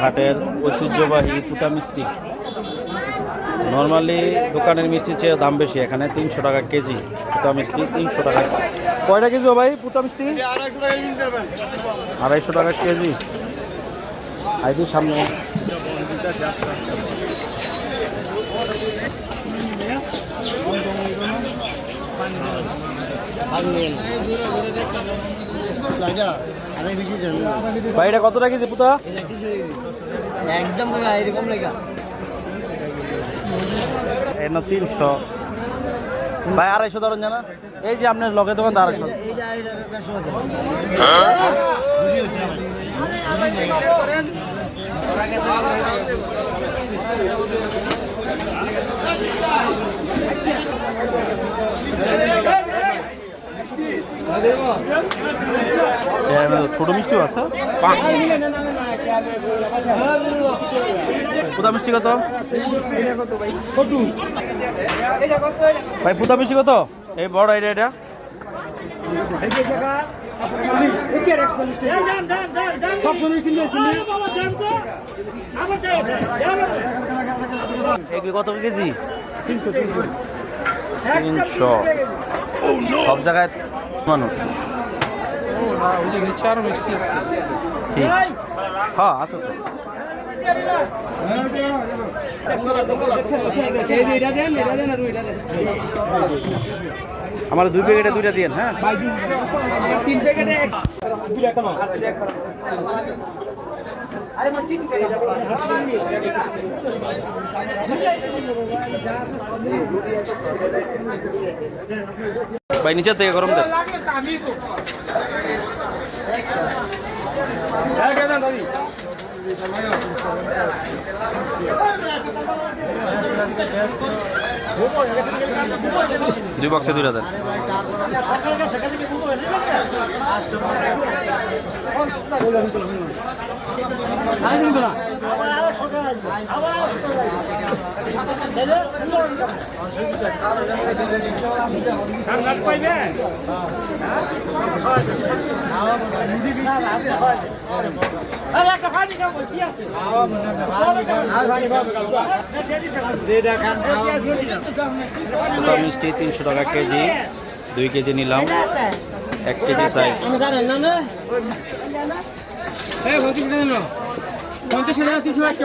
হাটের ঐতিহ্যবাহী পুটা মিষ্টি। নর্মালি দোকানের মিষ্টির চেয়ে দাম বেশি, এখানে 300 টাকা কেজি পুটা মিষ্টি। 300 টাকা। কয়টা কেজি ভাই পুটা মিষ্টি? 250 টাকা কেজি। আইডি সামনে ভাইটা কত টাকা কেজি পুতা? একদম এরকম লেখা 300 ভাই। 250 ধরুন জানা। এই যে আপনার লগে দোকান 250। ছোট মিষ্টিও আছে। পুতা মিষ্টি কত ভাই? পুতা মিষ্টি কত? এই বড় এটা এগুলি কত কেজি? 300। সব জায়গায় মানুষ আরো মিষ্টি আছে। হ্যাঁ আছে তো। আমার 2 প্যাকেটে 2টা দিন। হ্যাঁ 3 প্যাকেটে ভাই নিচে থেকে গরম দেন। দুই বক্সে 2টা দেন। মিষ্টি 300 টাকা কেজি। 2 কেজি নিলাম। 1 কেজি সাইজ। 50 টাকা 300 টাকা